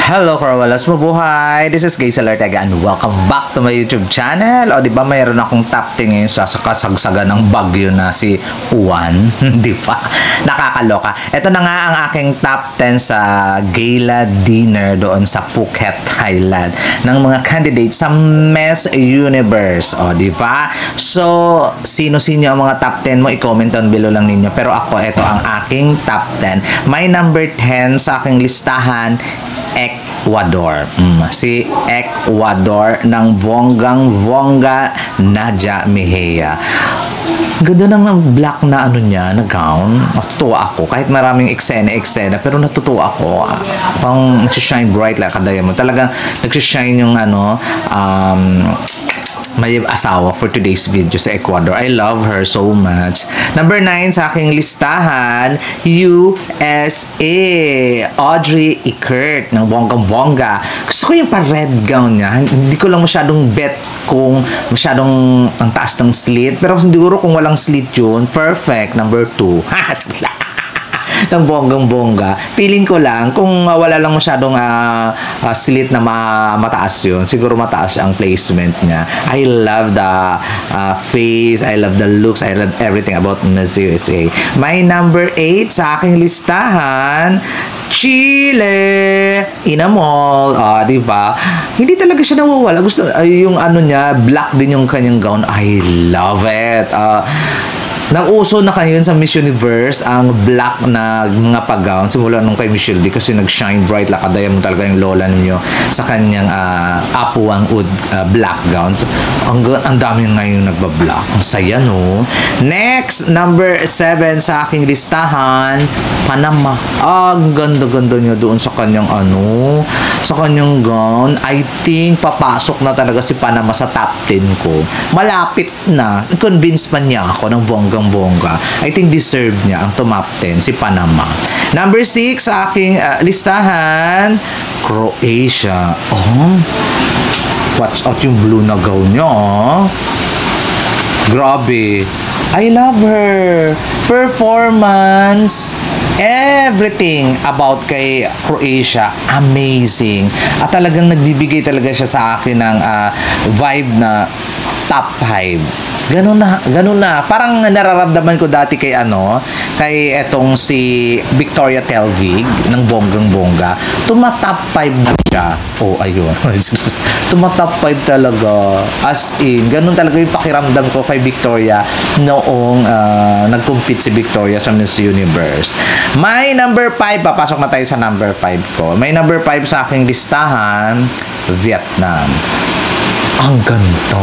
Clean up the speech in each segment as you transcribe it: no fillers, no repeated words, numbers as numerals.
Hello Corwalas, mabuhay! This is Gaze Alartega and welcome back to my YouTube channel. O diba mayroon akong top 10 ngayon sa kasagsagan ng bagyo na si Juan. Di ba? Nakakaloka. Ito na nga ang aking top 10 sa gala dinner doon sa Phuket, Thailand ng mga candidates sa Miss Universe. O diba? So, sino-sino ang mga top 10 mo? I-comment down below lang ninyo. Pero ako, ito ang aking top 10. My number 10 sa aking listahan, Ecuador. Si Ecuador ng bonggang-bongga Nadia Mejia. Ganda ng black na ano niya, na gown. Natutuwa ako. Kahit maraming eksena, pero natutuwa ako. Pang nagsishine bright like kadaya mo. Talagang nagsishine yung ano, may asawa for today's video sa Ecuador. I love her so much. Number 9 sa aking listahan, USA. Audrey Eckert ng bonggang-bongga. Gusto ko yung pa-red gown niya. Hindi ko lang masyadong bet kung masyadong ang taas ng slit. Pero siguro kung walang slit yun, perfect. Number 2. ng bonggang-bongga. Feeling ko lang, kung wala lang masyadong slit na mataas yun, siguro mataas ang placement niya. I love the face, I love the looks, I love everything about Miss USA. My number 8 sa aking listahan, Chile in a mall. Diba? Hindi talaga siya nawawala. Gusto, yung ano niya, black din yung kanyang gown. I love it. Nag-uso na kayo sa Miss Universe ang black na mga pag-gown simula nung kay Michelle D kasi nag-shine bright lakadaya mo talaga yung lola ninyo sa kanyang apuang black gown. Ang dami ngayon nagba-black. Ang saya, no? Next, number 7 sa aking listahan, Panama. Ang ganda-ganda niya doon sa kanyang ano, sa kanyang gown. I think papasok na talaga si Panama sa top 10 ko. Malapit na. Convince pa niya ako ng bongga. I think deserve niya ang top 10 si Panama. Number 6 sa aking listahan, Croatia. Watch out yung blue na gown niya. Grabe. I love her. Performance. Everything about kay Croatia, amazing. At talagang nagbibigay talaga siya sa akin ng vibe na top 5. Ganun na. Parang nararamdaman ko dati kay kay etong si Victoria Telvig ng bonggang-bongga. Tumatop 5 na siya. Ayun. Tumatop 5 talaga. As in, ganun talaga yung pakiramdam ko kay Victoria noong nag-compete si Victoria sa Miss Universe. My number 5, papasok na tayo sa number 5 ko. My number 5 sa aking listahan, Vietnam. Ang ganda.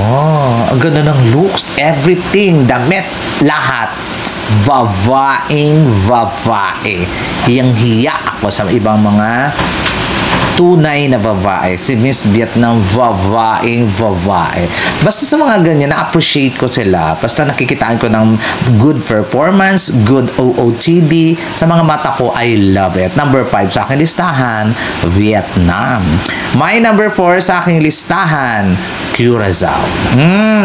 Ang ganda ng looks. Everything. Damit. Lahat. Babae. Hiyang-hiya ako sa ibang mga tunay na babae. Si Miss Vietnam, babae. Basta sa mga ganyan, na-appreciate ko sila. Basta nakikitaan ko ng good performance, good OOTD. Sa mga mata ko, I love it. Number 5 sa aking listahan, Vietnam. My number 4 sa aking listahan, Curaçao.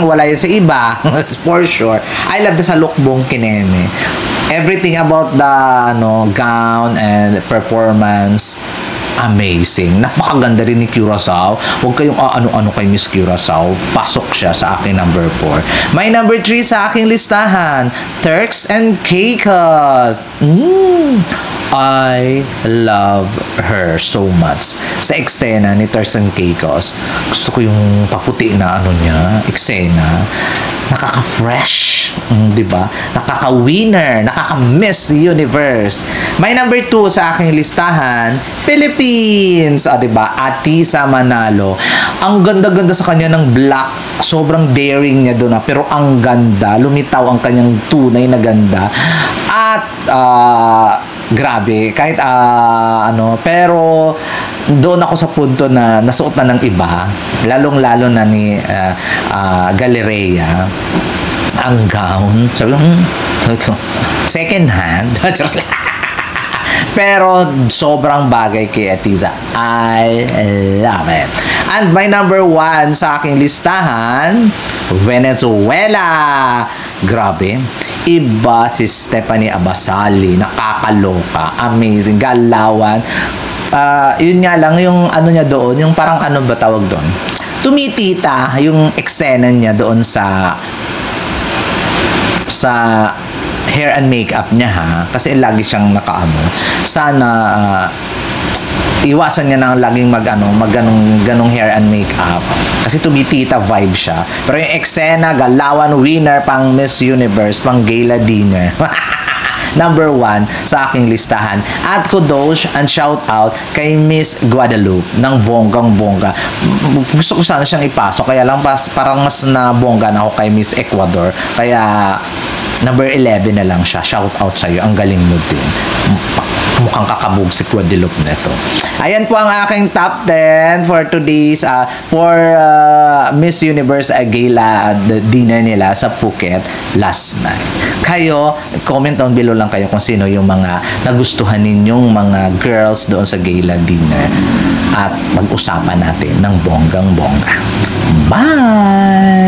Wala yun sa iba. For sure. I love the salukbong kineme. Everything about the gown and performance, amazing. Napakaganda rin ni Curaçao. Huwag kayong ano-ano kay Miss Curaçao. Pasok siya sa aking number 4. My number 3 sa aking listahan, Turks and Caicos. I love her so much. Sa eksena ni Turks and Caicos, gusto ko yung paputi na niya, eksena. Nakaka-fresh. Diba? Nakaka-winner. Nakaka-Miss Universe. My number 2 sa aking listahan, Philippines. Diba? Atisa Manalo. Ang ganda-ganda sa kanya ng black. Sobrang daring niya doon. Pero ang ganda. Lumitaw ang kanyang tunay na ganda. At grabe. Kahit pero doon ako sa punto na nasuot na ng iba. Lalong-lalo na ni Galleria. Ang gown. Sabi ko, second hand. Pero sobrang bagay kay Atisa. I love it. And my number 1 sa aking listahan, Venezuela. Grabe. Iba si Stephanie Abasali. Nakakaloka. Amazing. Galawan. Yun nga lang, yung ano niya doon, yung parang ano ba tawag doon? Tumitita yung eksena niya doon sa hair and makeup niya ha. Kasi lagi siyang nakaano. Sana iwasan niya na laging ganong hair and makeup. Kasi tumitita vibe siya. Pero yung eksena, galawan, winner, pang Miss Universe, pang gala dinner. Number 1 sa aking listahan. At kudos and shout out kay Miss Guadalupe ng bonggang-bongga. Gusto ko sana siyang ipasok, kaya lang parang mas na bongga na ako kay Miss Ecuador. Kaya number 11 na lang siya. Shout out sa'yo. Ang galing mo din. Mukhang kakabog si Guadalupe neto. Ayan po ang aking top 10 for today's Miss Universe Gala dinner nila sa Phuket last night. Kayo, comment down below lang kayo kung sino yung mga nagustuhan ninyong mga girls doon sa gala dinner. At pag-usapan natin ng bonggang-bongga. Bye!